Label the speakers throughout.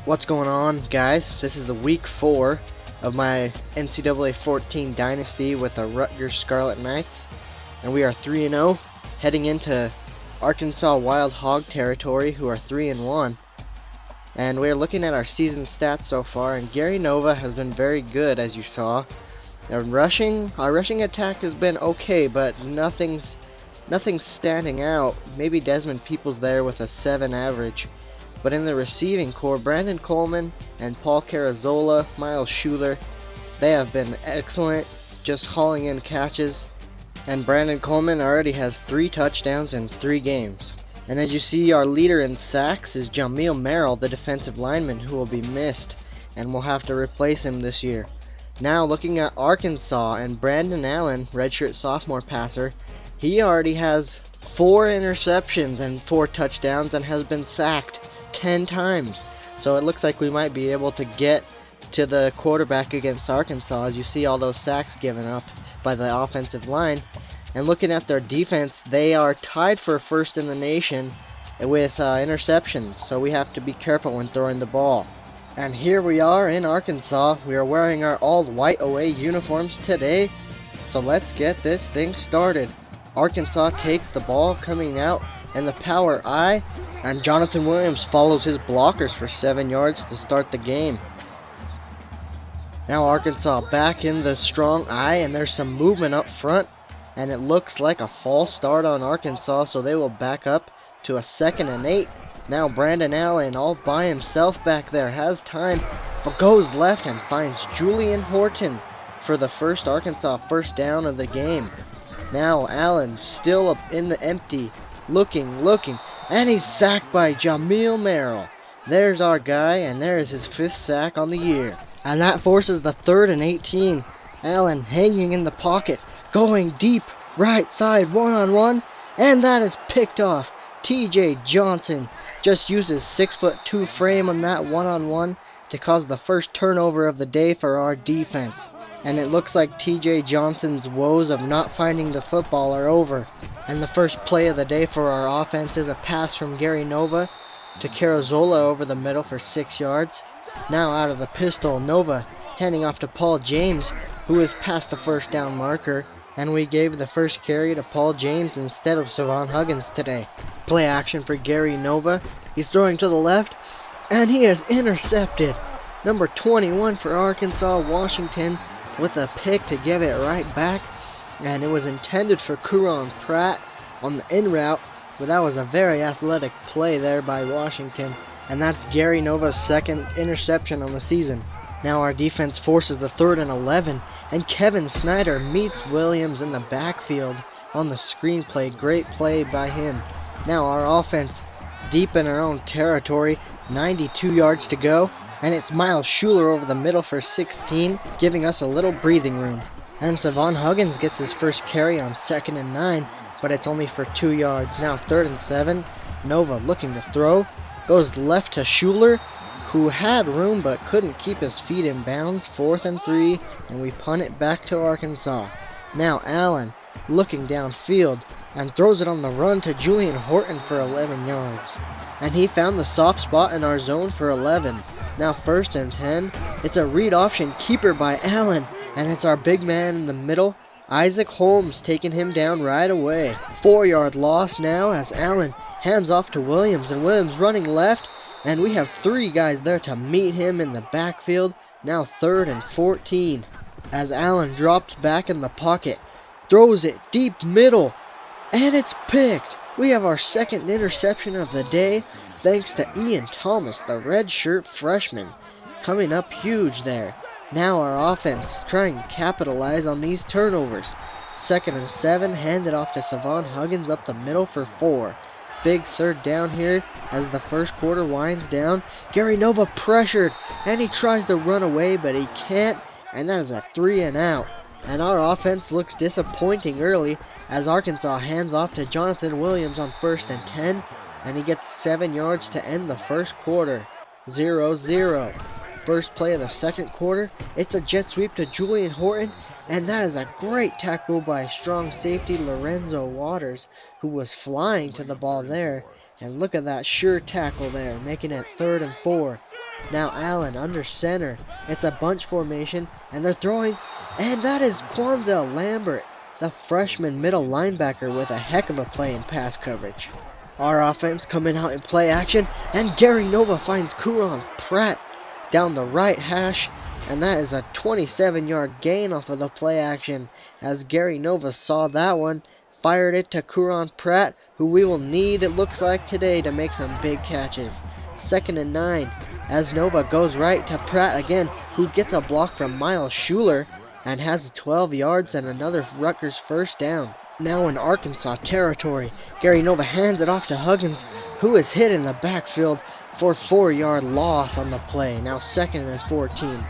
Speaker 1: What's going on, guys? This is the week 4 of my NCAA 14 Dynasty with the Rutgers Scarlet Knights, and we are 3-0 heading into Arkansas Wild Hog territory, who are 3-1. And we're looking at our season stats so far, and Gary Nova has been very good, as you saw. Our rushing attack has been okay, but nothing's standing out. Maybe Desmond Peoples there with a 7 average. But in the receiving core, Brandon Coleman and Paul Carazola, Miles Schuler, they have been excellent, just hauling in catches. And Brandon Coleman already has 3 touchdowns in 3 games. And as you see, our leader in sacks is Jamil Merrill, the defensive lineman, who will be missed, and we'll have to replace him this year. Now looking at Arkansas, and Brandon Allen, redshirt sophomore passer, he already has 4 interceptions and 4 touchdowns and has been sacked 10 times. So it looks like we might be able to get to the quarterback against Arkansas, as you see all those sacks given up by the offensive line. And looking at their defense, they are tied for first in the nation with interceptions, so we have to be careful when throwing the ball. And here we are in Arkansas. We are wearing our all-white away uniforms today, so let's get this thing started. Arkansas takes the ball coming out in the power I, and Jonathan Williams follows his blockers for 7 yards to start the game. Now Arkansas back in the strong I, and there's some movement up front, and it looks like a false start on Arkansas, so they will back up to a 2nd and 8. Now Brandon Allen all by himself back there has time, but goes left and finds Julian Horton for the first Arkansas first down of the game. Now Allen still up in the empty, looking, and he's sacked by Jamil Merrill. There's our guy, and there is his 5th sack on the year. And that forces the 3rd and 18. Allen hanging in the pocket, going deep, right side, one-on-one, and that is picked off. TJ Johnson just uses 6'2" frame on that one-on-one to cause the first turnover of the day for our defense. And it looks like TJ Johnson's woes of not finding the football are over. And the first play of the day for our offense is a pass from Gary Nova to Carazola over the middle for 6 yards. Now out of the pistol, Nova handing off to Paul James, who is past the first down marker, and we gave the first carry to Paul James instead of Savon Huggins today. Play action for Gary Nova. He's throwing to the left, and he is intercepted. Number 21 for Arkansas, Washington, with a pick to give it right back, and it was intended for Kuron Pratt on the in route, but that was a very athletic play there by Washington, and that's Gary Nova's 2nd interception on the season. Now our defense forces the 3rd and 11, and Kevin Snyder meets Williams in the backfield on the screenplay. Great play by him. Now our offense deep in our own territory, 92 yards to go, and it's Miles Schuler over the middle for 16, giving us a little breathing room. And Savon Huggins gets his first carry on 2nd and 9, but it's only for 2 yards. Now 3rd and 7, Nova looking to throw, goes left to Schuler, who had room but couldn't keep his feet in bounds. 4th and 3, and we punt it back to Arkansas. Now Allen looking downfield and throws it on the run to Julian Horton for 11 yards. And he found the soft spot in our zone for 11. Now 1st and 10, it's a read option keeper by Allen, and it's our big man in the middle, Isaac Holmes, taking him down right away. 4-yard loss now as Allen hands off to Williams, and Williams running left, and we have 3 guys there to meet him in the backfield. Now 3rd and 14 as Allen drops back in the pocket, throws it deep middle, and it's picked. We have our 2nd interception of the day, thanks to Ian Thomas, the redshirt freshman, coming up huge there. Now our offense trying to capitalize on these turnovers. 2nd and 7, handed off to Savon Huggins up the middle for 4. Big 3rd down here as the first quarter winds down. Gary Nova pressured, and he tries to run away, but he can't, and that is a 3 and out. And our offense looks disappointing early as Arkansas hands off to Jonathan Williams on 1st and 10, and he gets 7 yards to end the first quarter. 0-0. First play of the 2nd quarter, it's a jet sweep to Julian Horton, and that is a great tackle by strong safety Lorenzo Waters, who was flying to the ball there. And look at that sure tackle there, making it 3rd and 4. Now Allen under center. It's a bunch formation, and they're throwing, and that is Quanzel Lambert, the freshman middle linebacker, with a heck of a play in pass coverage. Our offense coming out in play action, and Gary Nova finds Kuron Pratt down the right hash, and that is a 27-yard gain off of the play action, as Gary Nova saw that one, fired it to Kuron Pratt, who we will need, it looks like, today to make some big catches. 2nd and 9, as Nova goes right to Pratt again, who gets a block from Miles Schuler and has 12 yards and another Rutgers first down. Now in Arkansas territory, Gary Nova hands it off to Huggins, who is hit in the backfield for 4-yard loss on the play. Now 2nd and 14.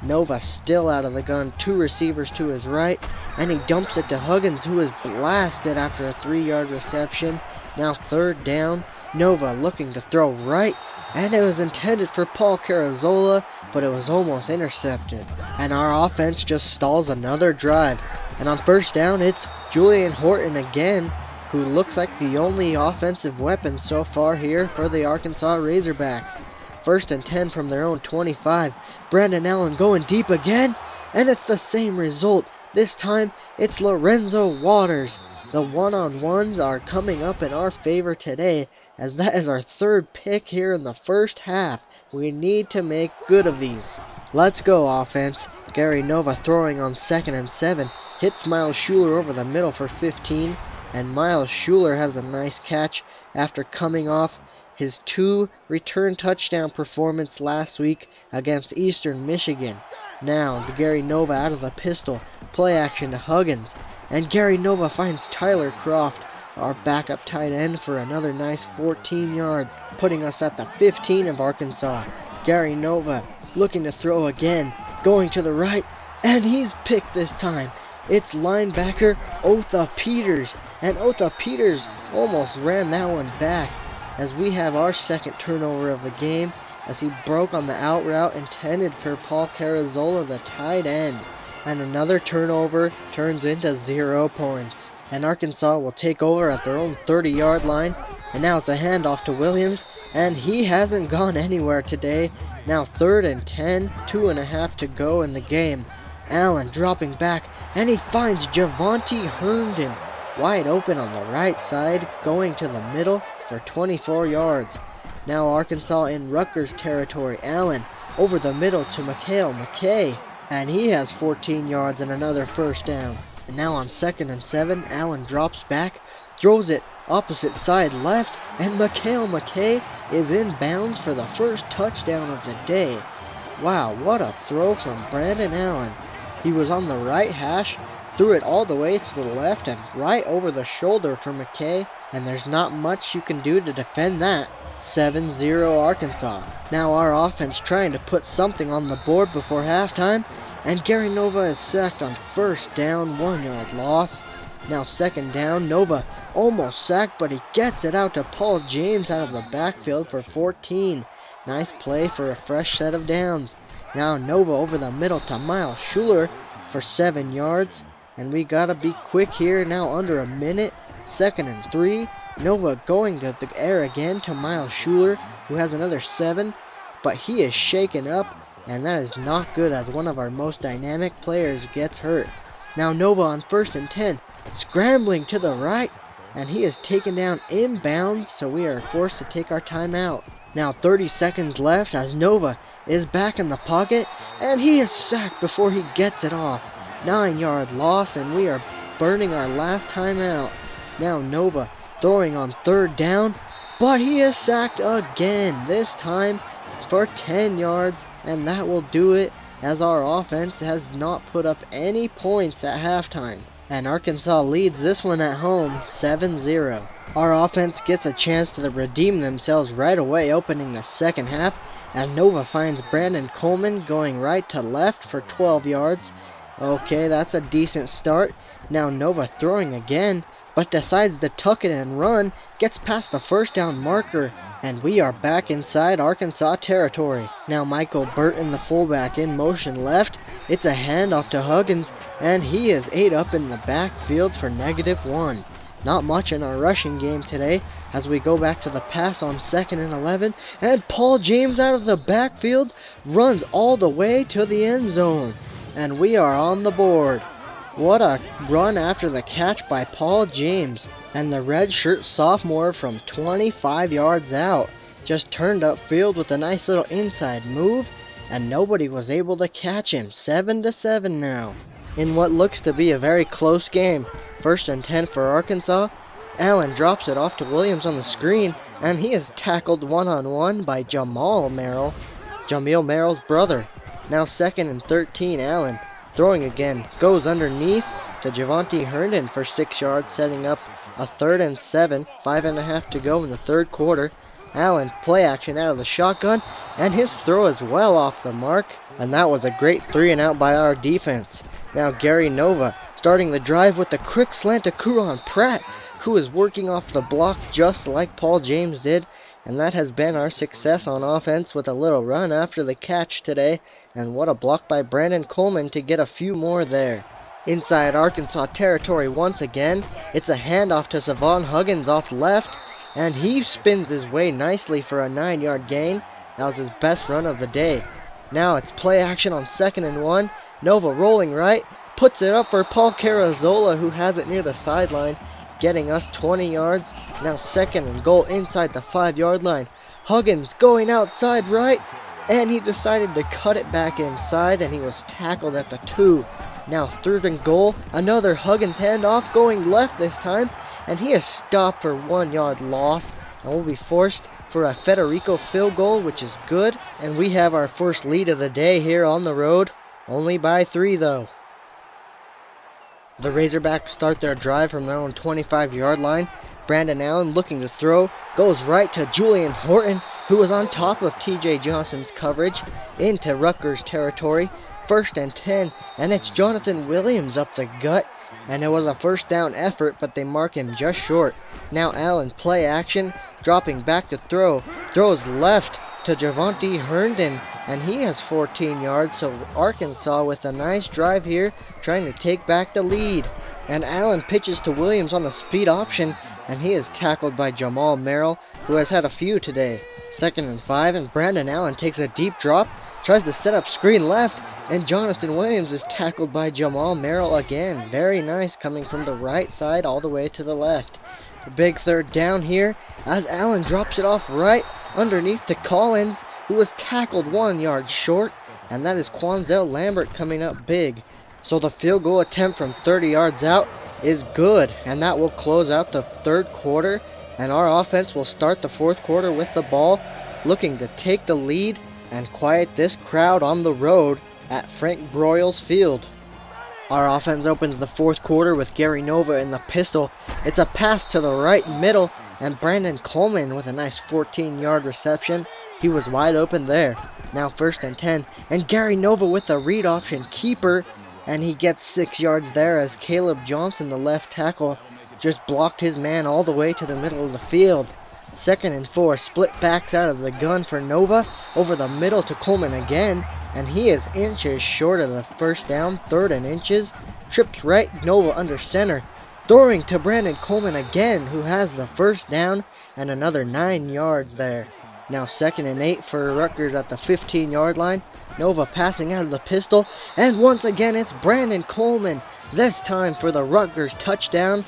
Speaker 1: Nova still out of the gun, 2 receivers to his right, and he dumps it to Huggins, who is blasted after a 3-yard reception. Now 3rd down, Nova looking to throw right, and it was intended for Paul Carazola, but it was almost intercepted. And our offense just stalls another drive. And on 1st down, it's Julian Horton again, who looks like the only offensive weapon so far here for the Arkansas Razorbacks. 1st and 10 from their own 25. Brandon Allen going deep again, and it's the same result. This time, it's Lorenzo Waters. The one-on-ones are coming up in our favor today, as that is our 3rd pick here in the first half. We need to make good of these. Let's go, offense. Gary Nova throwing on 2nd and 7. Hits Miles Schuler over the middle for 15, and Miles Schuler has a nice catch after coming off his 2 return touchdown performance last week against Eastern Michigan. Now, the Gary Nova out of the pistol, play action to Huggins, and Gary Nova finds Tyler Croft, our backup tight end, for another nice 14 yards, putting us at the 15 of Arkansas. Gary Nova looking to throw again, going to the right, and he's picked this time. It's linebacker Otha Peters, and Otha Peters almost ran that one back, as we have our 2nd turnover of the game, as he broke on the out route intended for Paul Carazola, the tight end. And another turnover turns into 0 points. And Arkansas will take over at their own 30-yard line, and now it's a handoff to Williams, and he hasn't gone anywhere today. Now 3rd and 10, 2.5 to go in the game. Allen dropping back, and he finds Javonte Herndon wide open on the right side, going to the middle for 24 yards. Now Arkansas in Rutgers territory. Allen over the middle to Mikhail McKay, and he has 14 yards and another first down. And now on 2nd and 7, Allen drops back, throws it opposite side left, and Mikhail McKay is in bounds for the first touchdown of the day. Wow, what a throw from Brandon Allen. He was on the right hash, threw it all the way to the left and right over the shoulder for McKay, and there's not much you can do to defend that. 7-0 Arkansas. Now our offense trying to put something on the board before halftime, and Gary Nova is sacked on 1st down, 1-yard loss. Now 2nd down, Nova almost sacked, but he gets it out to Paul James out of the backfield for 14. Nice play for a fresh set of downs. Now Nova over the middle to Miles Schuler for 7 yards. And we gotta be quick here, now under a minute. 2nd and 3. Nova going to the air again to Miles Schuler, who has another 7. But he is shaken up, and that is not good as one of our most dynamic players gets hurt. Now Nova on 1st and 10, scrambling to the right, and he is taken down inbounds, so we are forced to take our timeout. Now 30 seconds left as Nova is back in the pocket, and he is sacked before he gets it off. 9-yard loss, and we are burning our last timeout. Now Nova throwing on 3rd down, but he is sacked again, this time for 10 yards, and that will do it, as our offense has not put up any points at halftime. And Arkansas leads this one at home 7-0. Our offense gets a chance to redeem themselves right away, opening the 2nd half, and Nova finds Brandon Coleman going right to left for 12 yards. Okay, that's a decent start. Now Nova throwing again, but decides to tuck it and run, gets past the 1st down marker, and we are back inside Arkansas territory. Now Michael Burton, the fullback, in motion left. It's a handoff to Huggins, and he is ate up in the backfield for -1. Not much in our rushing game today as we go back to the pass on 2nd and 11. And Paul James out of the backfield runs all the way to the end zone. And we are on the board. What a run after the catch by Paul James. And the redshirt sophomore from 25 yards out just turned upfield with a nice little inside move. And nobody was able to catch him. 7-7 now. In what looks to be a very close game. 1st and 10 for Arkansas. Allen drops it off to Williams on the screen, and he is tackled one-on-one by Jamil Merrill's brother. Now 2nd and 13, Allen throwing again, goes underneath to Javonte Herndon for 6 yards, setting up a 3rd and 7, 5.5 to go in the 3rd quarter. Allen play action out of the shotgun, and his throw is well off the mark, and that was a great 3-and-out by our defense. Now Gary Nova starting the drive with the quick slant to Kuron Pratt, who is working off the block just like Paul James did, and that has been our success on offense with a little run after the catch today, and what a block by Brandon Coleman to get a few more there. Inside Arkansas territory once again, it's a handoff to Savon Huggins off left, and he spins his way nicely for a 9-yard gain. That was his best run of the day. Now it's play action on 2nd and 1, Nova rolling right, puts it up for Paul Carazola, who has it near the sideline, getting us 20 yards. Now 2nd and goal inside the 5-yard line. Huggins going outside right, and he decided to cut it back inside, and he was tackled at the 2. Now 3rd and goal, another Huggins handoff going left this time, and he is stopped for 1-yard loss, and will be forced for a Federico field goal, which is good, and we have our first lead of the day here on the road, only by 3 though. The Razorbacks start their drive from their own 25-yard line. Brandon Allen looking to throw, goes right to Julian Horton, who was on top of TJ Johnson's coverage, into Rutgers territory. 1st and 10, and it's Jonathan Williams up the gut, and it was a 1st down effort, but they mark him just short. Now Allen play action, dropping back to throw, throws left to Javonte Herndon, and he has 14 yards, so Arkansas with a nice drive here, trying to take back the lead. And Allen pitches to Williams on the speed option, and he is tackled by Jamil Merrill, who has had a few today. 2nd and 5, and Brandon Allen takes a deep drop, tries to set up screen left, and Jonathan Williams is tackled by Jamil Merrill again. Very nice, coming from the right side all the way to the left. A big 3rd down here as Allen drops it off right underneath to Collins, who was tackled 1 yard short, and that is Quanzel Lambert coming up big. So the field goal attempt from 30 yards out is good, and that will close out the 3rd quarter, and our offense will start the 4th quarter with the ball, looking to take the lead and quiet this crowd on the road at Frank Broyles Field. Our offense opens the 4th quarter with Gary Nova in the pistol. It's a pass to the right middle, and Brandon Coleman with a nice 14-yard reception. He was wide open there. Now 1st and 10, and Gary Nova with a read option keeper, and he gets 6 yards there as Caleb Johnson, the left tackle, just blocked his man all the way to the middle of the field. 2nd and 4, split backs out of the gun for Nova, over the middle to Coleman again, and he is inches short of the 1st down, 3rd and inches, trips right, Nova under center, throwing to Brandon Coleman again, who has the 1st down, and another 9 yards there. Now 2nd and 8 for Rutgers at the 15-yard line, Nova passing out of the pistol, and once again it's Brandon Coleman, this time for the Rutgers touchdown.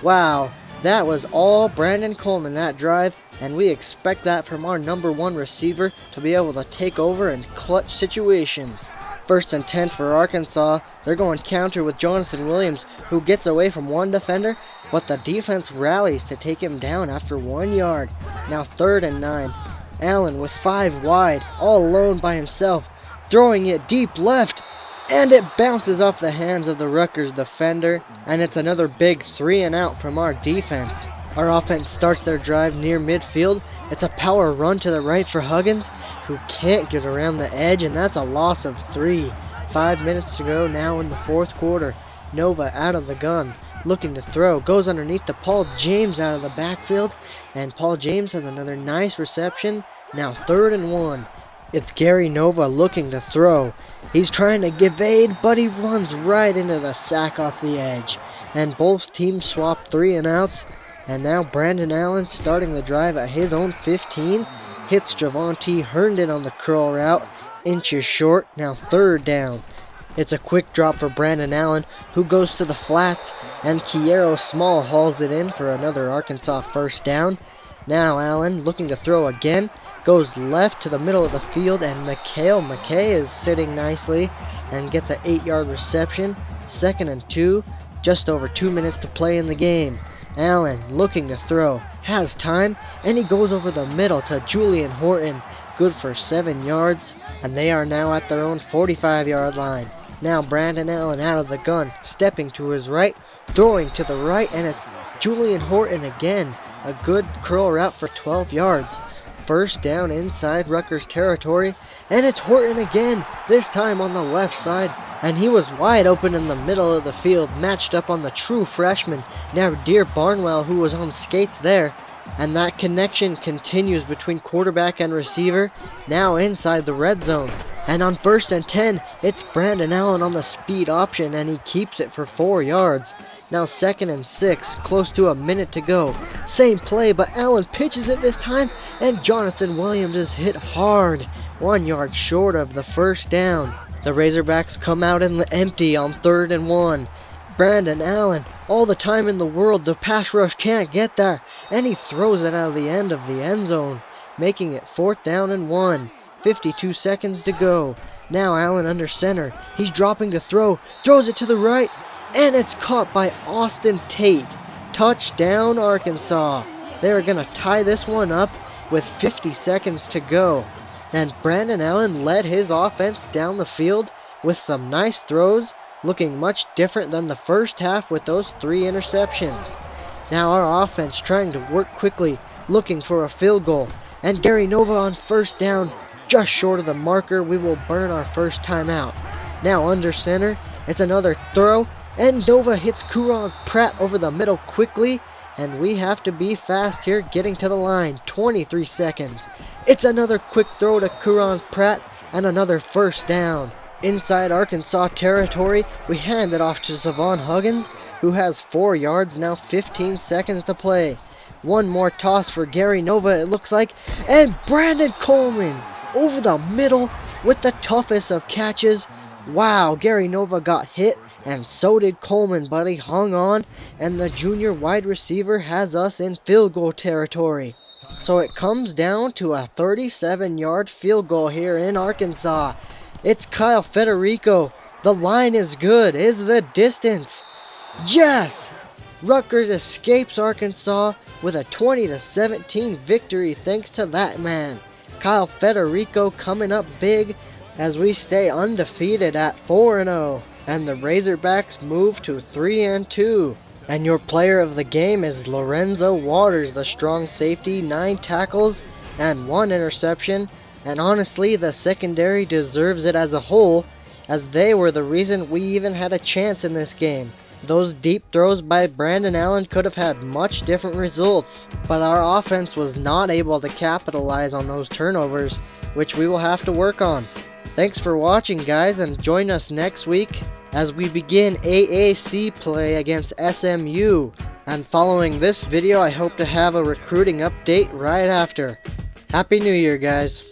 Speaker 1: Wow. That was all Brandon Coleman that drive, and we expect that from our number 1 receiver to be able to take over in clutch situations. 1st and 10 for Arkansas. They're going counter with Jonathan Williams, who gets away from one defender, but the defense rallies to take him down after 1 yard. Now 3rd and 9. Allen with 5 wide, all alone by himself, throwing it deep left, and it bounces off the hands of the Rutgers defender, and it's another big 3-and-out from our defense. Our offense starts their drive near midfield. It's a power run to the right for Huggins, who can't get around the edge, and that's a loss of 3. 5 minutes to go now in the 4th quarter. Nova out of the gun, looking to throw, goes underneath to Paul James out of the backfield, and Paul James has another nice reception. Now 3rd and 1. It's Gary Nova looking to throw. He's trying to give aid, but he runs right into the sack off the edge. and both teams swap 3 and outs. And now Brandon Allen starting the drive at his own 15. Hits Javonte Herndon on the curl route. Inches short, now 3rd down. It's a quick drop for Brandon Allen, who goes to the flats, and Kiero Small hauls it in for another Arkansas 1st down. Now Allen, looking to throw again, goes left to the middle of the field, and Mikhail McKay is sitting nicely and gets an 8-yard reception. 2nd and 2, just over 2 minutes to play in the game. Allen looking to throw, has time, and he goes over the middle to Julian Horton, good for 7 yards, and they are now at their own 45-yard line. Now Brandon Allen out of the gun, stepping to his right, throwing to the right, and it's Julian Horton again. A good curl route for 12 yards. 1st down inside Rutgers territory, and it's Horton again, this time on the left side, and he was wide open in the middle of the field, matched up on the true freshman, now Dear Barnwell, who was on skates there. And that connection continues between quarterback and receiver, now inside the red zone. And on 1st and 10, it's Brandon Allen on the speed option, and he keeps it for 4 yards. Now 2nd and 6, close to a minute to go. Same play, but Allen pitches it this time, and Jonathan Williams is hit hard, 1 yard short of the 1st down. The Razorbacks come out in the empty on 3rd and 1. Brandon Allen, all the time in the world, the pass rush can't get there, and he throws it out of the end of the end zone, making it 4th down and 1. 52 seconds to go. Now Allen under center. He's dropping to throw. Throws it to the right. And it's caught by Austin Tate. Touchdown, Arkansas. They're going to tie this one up with 50 seconds to go. And Brandon Allen led his offense down the field with some nice throws, looking much different than the first half with those 3 interceptions. Now our offense trying to work quickly, looking for a field goal. And Gary Nova on 1st down, just short of the marker. We will burn our 1st timeout. Now under center, it's another throw, and Nova hits Kuron Pratt over the middle quickly, and we have to be fast here getting to the line. 23 seconds. It's another quick throw to Kuron Pratt, and another 1st down. Inside Arkansas territory, we hand it off to Savon Huggins, who has 4 yards, now 15 seconds to play. One more toss for Gary Nova, it looks like, and Brandon Coleman over the middle with the toughest of catches. Wow, Gary Nova got hit, and so did Coleman, but he hung on, and the junior wide receiver has us in field goal territory. So it comes down to a 37-yard field goal here in Arkansas. It's Kyle Federico. The line is good. Is the distance? Yes! Rutgers escapes Arkansas with a 20-17 victory thanks to that man. Kyle Federico coming up big as we stay undefeated at 4-0. And the Razorbacks move to 3-2. And your player of the game is Lorenzo Waters, the strong safety, 9 tackles and 1 interception. And honestly, the secondary deserves it as a whole, as they were the reason we even had a chance in this game. Those deep throws by Brandon Allen could have had much different results, but our offense was not able to capitalize on those turnovers, which we will have to work on. Thanks for watching, guys, and join us next week as we begin AAC play against SMU. And following this video, I hope to have a recruiting update right after. Happy New Year, guys.